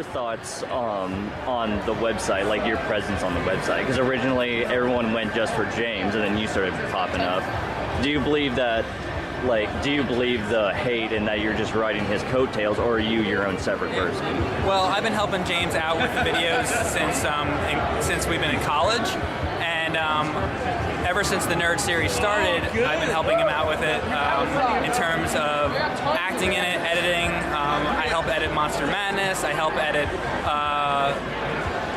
thoughts on the website, like your presence on the website? Because originally everyone went just for James, and then you started popping up. Do you believe that? Do you believe the hate and that you're just riding his coattails, or are you your own separate person? Well, I've been helping James out with the videos since we've been in college, and ever since the Nerd series started, I've been helping him out with it in terms of acting in it, editing. I help edit Monster Madness. I help edit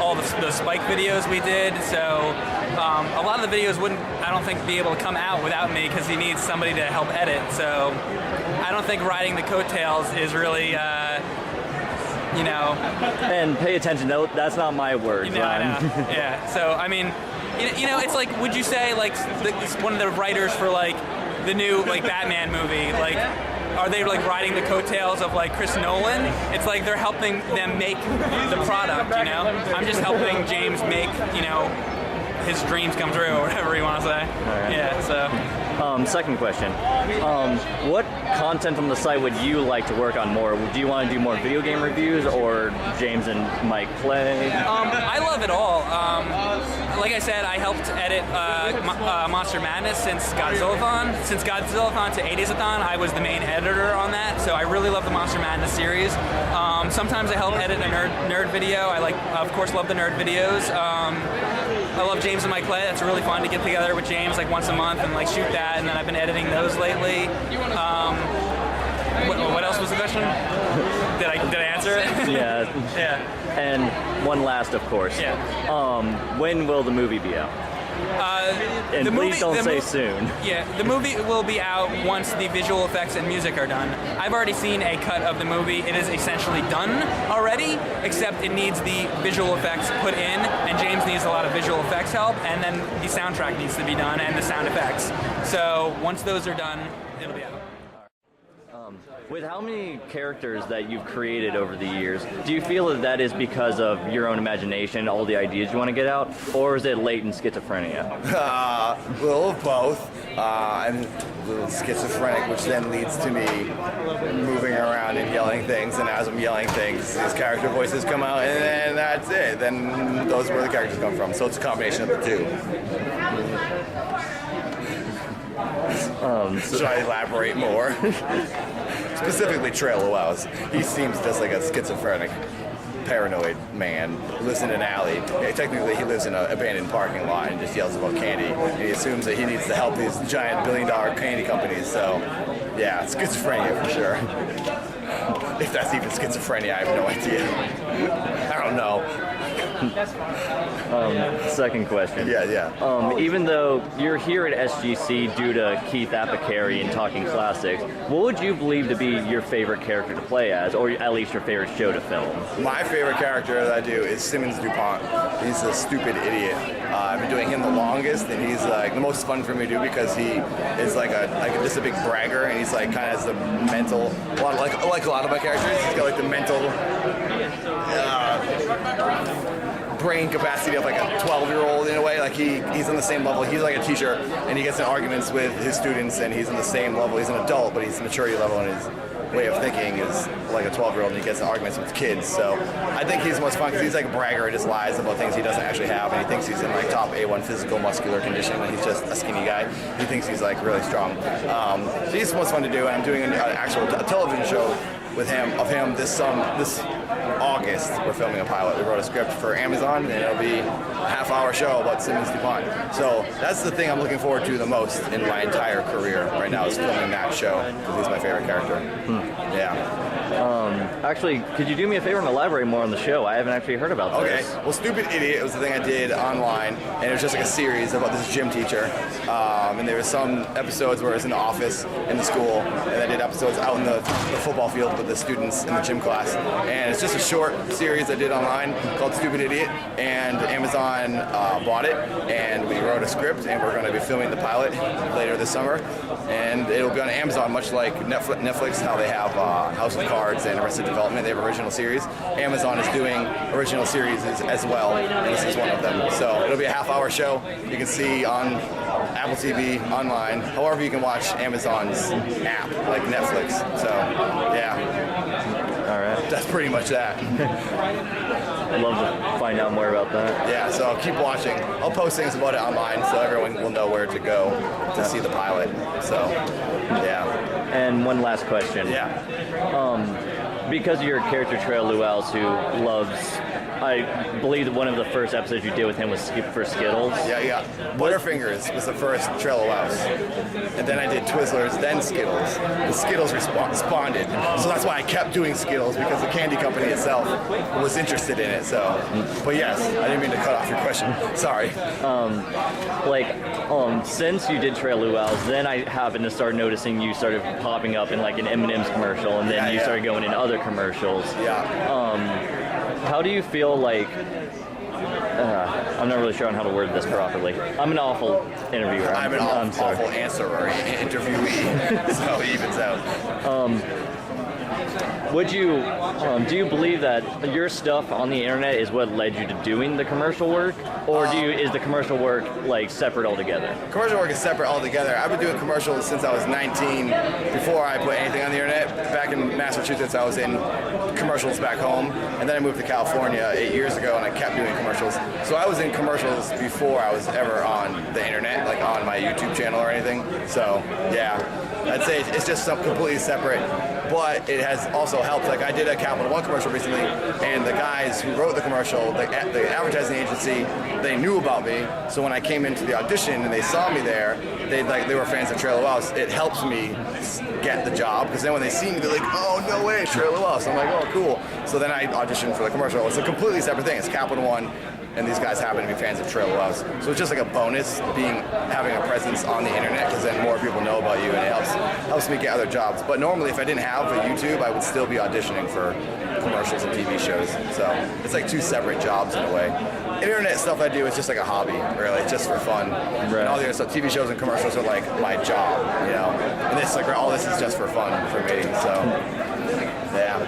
all the Spike videos we did. So a lot of the videos wouldn't, I don't think, be able to come out without me because he needs somebody to help edit. So I don't think riding the coattails is really, you know. And pay attention, that's not my words. You know, I know. Yeah. So I mean, you know, it's like, would you say like one of the writers for like the new like Batman movie, like, are they like riding the coattails of like Chris Nolan? It's like they're helping them make the product, you know? I'm just helping James make, you know, his dreams come true, or whatever you want to say. Right. Yeah, so. Second question. What content from the site would you like to work on more? Do you want to do more video game reviews, or James and Mike play? I love it all. Like I said, I helped edit Monster Madness since Godzillathon. Since Godzillathon to 80s-a-thon, I was the main editor on that, so I really love the Monster Madness series. Sometimes I help edit a nerd video. I, like, of course, love the nerd videos. I love James and Mike play. That's really fun to get together with James like once a month and like shoot that, and then I've been editing those lately. What else was the question? Did I answer it? Yeah. Yeah. And one last, of course. Yeah. When will the movie be out? And please don't say soon. Yeah, the movie will be out once the visual effects and music are done. I've already seen a cut of the movie. It is essentially done already, except it needs the visual effects put in, and James needs a lot of visual effects help, and then the soundtrack needs to be done, and the sound effects. So once those are done, it'll be out. With how many characters that you've created over the years, do you feel that that is because of your own imagination, all the ideas you want to get out, or is it latent schizophrenia? A little of both. I'm a little schizophrenic, which then leads to me moving around and yelling things, and as I'm yelling things, these character voices come out, and then that's it. Then those are where the characters come from. So it's a combination of the two. Should I elaborate more? Specifically Trail of Wows. He seems just like a schizophrenic, paranoid man who lives in an alley. Yeah, technically he lives in an abandoned parking lot and just yells about candy. And he assumes that he needs to help these giant billion-dollar candy companies. So yeah, schizophrenia for sure. If that's even schizophrenia, I have no idea. I don't know. Second question. Yeah. Even though you're here at SGC due to Keith Apicary and Talking Classics, what would you believe to be your favorite character to play as, or at least your favorite show to film? My favorite character that I do is Simmons DuPont. He's a stupid idiot. I've been doing him the longest, and he's like the most fun for me to do because he is like just a big bragger, and he's like kind of has the mental, like a lot of my characters. He's got like the mental brain capacity of like a 12-year-old in a way. Like he's on the same level. He's like a teacher, and he gets in arguments with his students, and he's on the same level. He's an adult, but his maturity level and his way of thinking is like a 12-year-old, and he gets in arguments with kids. So I think he's the most fun because he's like a bragger and just lies about things he doesn't actually have, and he thinks he's in like top A1 physical muscular condition when he's just a skinny guy. He thinks he's like really strong. So he's the most fun to do, and I'm doing an actual television show with him this August. We're filming a pilot. We wrote a script for Amazon, and it'll be a half-hour show about Simmons DuPont. So that's the thing I'm looking forward to the most in my entire career right now, is filming that show because he's my favorite character. Yeah. Actually, could you do me a favor and elaborate more on the show? I haven't actually heard about this. Okay. Well, Stupid Idiot was the thing I did online, and it was just like a series about this gym teacher. And there was some episodes where I was in the office in the school, and I did episodes out in the football field with the students in the gym class. And it's just a short series I did online called Stupid Idiot, and Amazon bought it, and we wrote a script, and we're going to be filming the pilot later this summer. And it'll be on Amazon, much like Netflix, how they have House of Cards and Arrested Development. They have original series. Amazon is doing original series as well, and this is one of them. So it'll be a half-hour show. You can see on Apple TV, online. However, you can watch Amazon's app, like Netflix. So, yeah. All right. that's pretty much that. I'd love to find out more about that. Yeah, so keep watching. I'll post things about it online so everyone will know where to go to see the pilot. So, yeah. And one last question. Yeah. Because of your character Trail Luels, who loves, I believe that one of the first episodes you did with him was for Skittles. Yeah. Butterfingers was the first Trail of Louse. And then I did Twizzlers, then Skittles. The Skittles responded. So that's why I kept doing Skittles, because the candy company itself was interested in it. So, but yes, I didn't mean to cut off your question. Sorry. Since you did Trail Luels, then I happened to start noticing you started popping up in like an M&M's commercial, and then you started going in other commercials. Yeah. How do you feel like, I'm not really sure on how to word this properly. I'm an awful interviewer. I'm an awful answerer, interviewee, so it evens out. Would you, do you believe that your stuff on the internet is what led you to doing the commercial work? Or is the commercial work like separate altogether? Commercial work is separate altogether. I've been doing commercials since I was 19, before I put anything on the internet. Back in Massachusetts, I was in commercials back home, and then I moved to California 8 years ago, and I kept doing commercials. So I was in commercials before I was ever on the internet, like on my YouTube channel or anything. So yeah, I'd say it's just something completely separate. But it has also helped. Like I did a Capital One commercial recently, and the guys who wrote the commercial, the advertising agency, they knew about me. So when I came into the audition and they saw me there, they were fans of Trail Luels. It helps me get the job, because then when they see me, they're like, "Oh no way, Trail Luels." I'm like, "Oh cool." So then I auditioned for the commercial. It's a completely separate thing. It's Capital One, and these guys happen to be fans of Trail Luels. So it's just like a bonus having a presence on the internet, because then more people know about you, and it helps me get other jobs. But normally, if I didn't have a YouTube, I would still be auditioning for commercials and TV shows. So it's like two separate jobs in a way. Internet stuff I do is just like a hobby, really, just for fun. Right. And all the other stuff, TV shows and commercials are like my job, you know. And this, like, all this is just for fun for me. So yeah.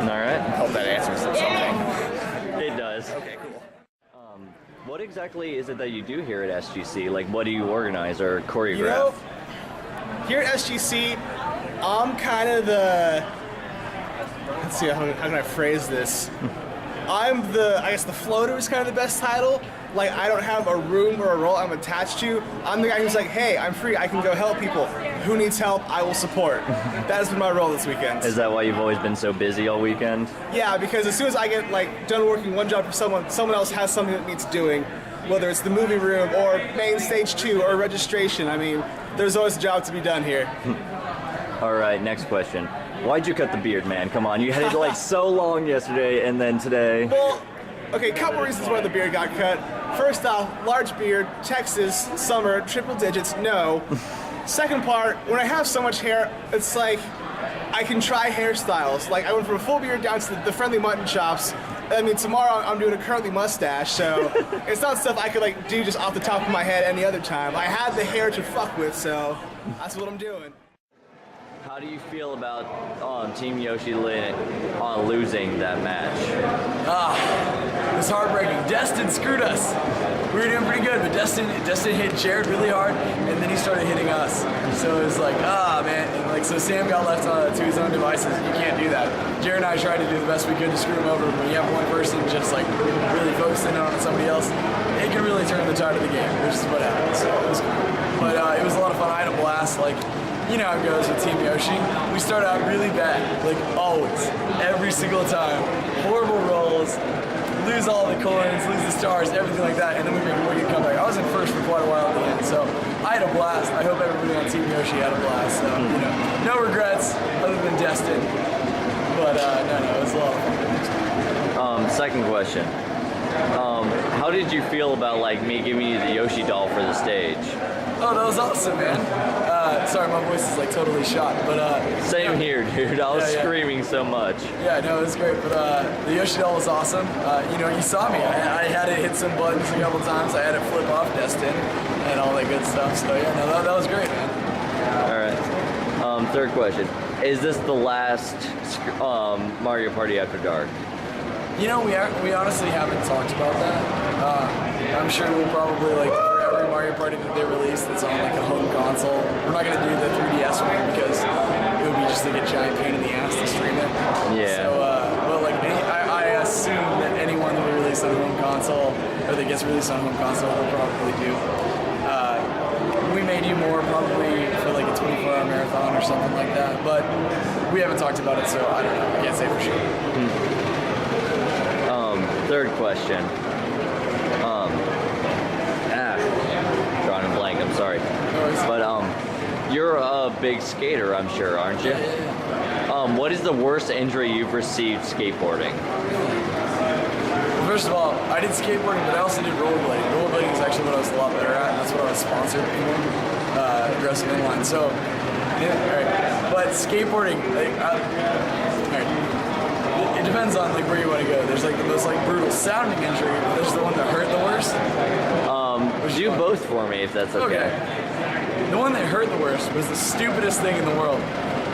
All right. Hope that answers something. It does. Okay, cool. What exactly is it that you do here at SGC? Like, what do you organize or choreograph? You know, here at SGC, I'm kind of the, let's see, how can I phrase this? I guess the floater is kind of the best title. Like, I don't have a room or a role I'm attached to. I'm the guy who's like, hey, I'm free, I can go help people. Who needs help, I will support. That has been my role this weekend. Is that why you've always been so busy all weekend? Yeah, because as soon as I get done working one job for someone else has something that needs doing, whether it's the movie room or main stage 2 or registration. I mean, there's always a job to be done here. All right, next question. Why'd you cut the beard, man? Come on, you had it like so long yesterday, and then today. Well, okay, a couple reasons why the beard got cut. First off, large beard, Texas, summer, triple digits, no. Second part, when I have so much hair, it's like I can try hairstyles. Like I went from a full beard down to the friendly mutton chops. I mean, tomorrow I'm doing a curly mustache, so it's not stuff I could do just off the top of my head any other time. I had the hair to fuck with, so that's what I'm doing. How do you feel about Team Yoshi losing that match? It was heartbreaking. Destin screwed us. We were doing pretty good, but Destin hit Jared really hard, and then he started hitting us. So it was like, man. And so Sam got left to his own devices. You can't do that. Jared and I tried to do the best we could to screw him over, but when you have one person just really focusing on somebody else, it can really turn the tide of the game, which is what happened. So it was cool. But it was a lot of fun. I had a blast. You know how it goes with Team Yoshi. We start out really bad, always, every single time. Horrible rolls, lose all the coins, lose the stars, everything like that, and then we make a wicked comeback. I was in first for quite a while at the end, so I had a blast. I hope everybody on Team Yoshi had a blast. So, no regrets other than Destin. But no, it was a lot of fun. Second question. How did you feel about me giving you the Yoshi doll for the stage? Oh, that was awesome, man. Sorry, my voice is totally shot, but same here, dude. I was screaming so much. Yeah, no, it was great. But the Yoshi doll was awesome. You saw me. I had it hit some buttons a couple times. I had it flip off Destin and all that good stuff. So yeah, no, that was great, man. All right. Third question: is this the last Mario Party After Dark? We honestly haven't talked about that. I'm sure we'll probably for every Mario Party that they release that's on a home console. We're not gonna do the 3DS one because it would be just like a giant pain in the ass to stream it. Yeah. So, but like I assume that anyone that we release on home console or that gets released on home console will probably do. We may do more probably for like a 24-hour marathon or something like that, but we haven't talked about it, so I don't know. I can't say for sure. Third question. Drawing a blank. I'm sorry. But you're a big skater, I'm sure, aren't you? Yeah. What is the worst injury you've received skateboarding? First of all, I did skateboarding, but I also did rollerblading. Rollerblading is actually what I was a lot better at, and that's what I was sponsored for, aggressive inline. So, yeah, all right. But skateboarding, like, all right. It depends on like where you want to go. There's like the most like brutal sounding injury, but there's the one that hurt the worst. Do both for me if that's okay. The one that hurt the worst was the stupidest thing in the world.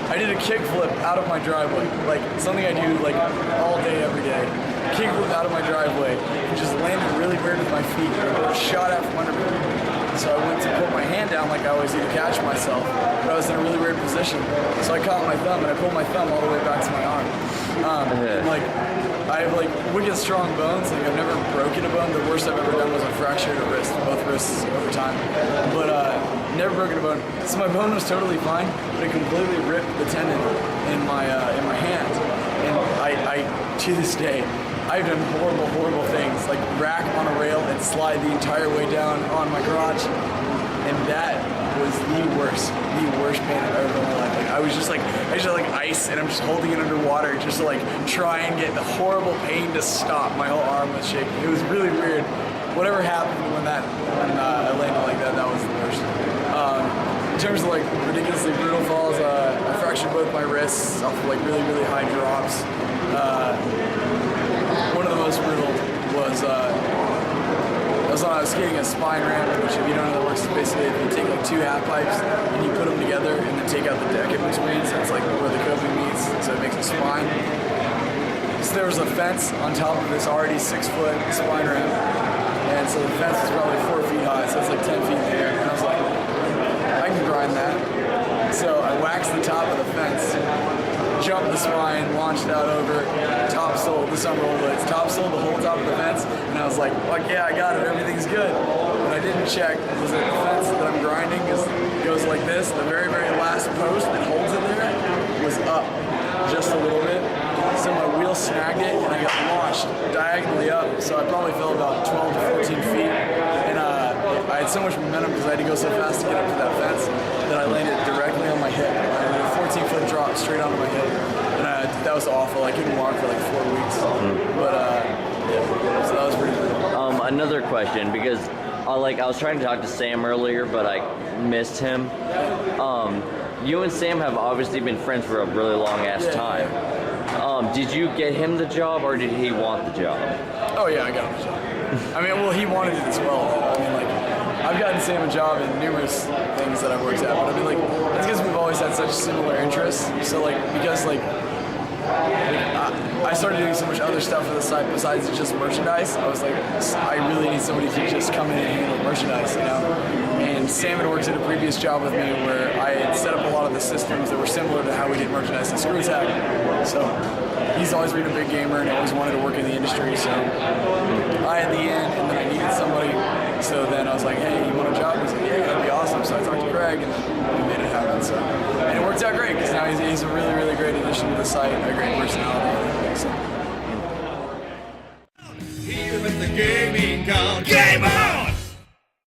I did a kickflip out of my driveway, like something I do like all day, every day. Kickflip out of my driveway, and just landed really weird with my feet. I was shot out from under me. So I went to put my hand down like I always do to catch myself, but I was in a really weird position. So I caught my thumb, and I pulled my thumb all the way back to my arm. And, like, I have like wicked strong bones. Like I've never broken a bone. The worst I've ever done was I fractured a wrist, both wrists over time. But never broken a bone. So my bone was totally fine, but it completely ripped the tendon in my hand. And I to this day, I've done horrible, horrible things like rack on a rail and slide the entire way down on my crotch. And that was the worst pain I've ever done in my life. Like I just had like ice and I'm just holding it underwater just to like try and get the horrible pain to stop. My whole arm was shaking. It was really weird. Whatever happened when I landed like that, that was the worst. In terms of like ridiculously brutal falls, I fractured both my wrists off of like really, really high drops. One of the most brutal was when I was skating a spine ramp, which if you don't know how that works, is basically if you take like two half pipes and you put them together and then take out the deck in between, so it's like where the coping meets, so it makes a spine. So there was a fence on top of this already 6-foot spine ramp, and so the fence was probably 4 feet high, so it's like 10 feet in the air, and I was like, I can grind that. So I waxed the top of the fence, jumped the spine, launched out over, topsold the summer old blades, topsold the whole top of the fence, and I was like, fuck yeah, I got it, everything's good. What I didn't check was that the fence that I'm grinding goes like this. The very, very last post that holds it there was up just a little bit. So my wheel snagged it, and I got launched diagonally up, so I probably fell about 12 to 14 feet, and I had so much momentum because I had to go so fast to get up to that fence that I landed directly on my hip. I had a 14-foot drop straight onto my hip, and that was awful. I couldn't walk for like 4 weeks, but yeah, so that was pretty good. Another question, because I was trying to talk to Sam earlier, but I missed him. You and Sam have obviously been friends for a really long ass time. Did you get him the job, or did he want the job? Oh yeah, I got him the job. I mean, well, he wanted it as well. I mean, like, I've gotten Sam a job in numerous things that I've worked at, but I mean, like, it's because we've always had such similar interests. So, like, because, like, I started doing so much other stuff for the site besides just merchandise. I was like, I really need somebody to just come in and handle merchandise, you know? And Sam had worked at a previous job with me where I had set up a lot of the systems that were similar to how we did merchandise in ScrewAttack. So he's always been a big gamer and always wanted to work in the industry. So I had the end, and then I needed somebody. So then I was like, hey, you want a job? He's like, yeah, that'd be awesome. So I talked to Greg, and we made it happen. So, and it worked out great because now he's a really, really great addition to the site, a great personality. So. Here with the gaming gown. Gamer!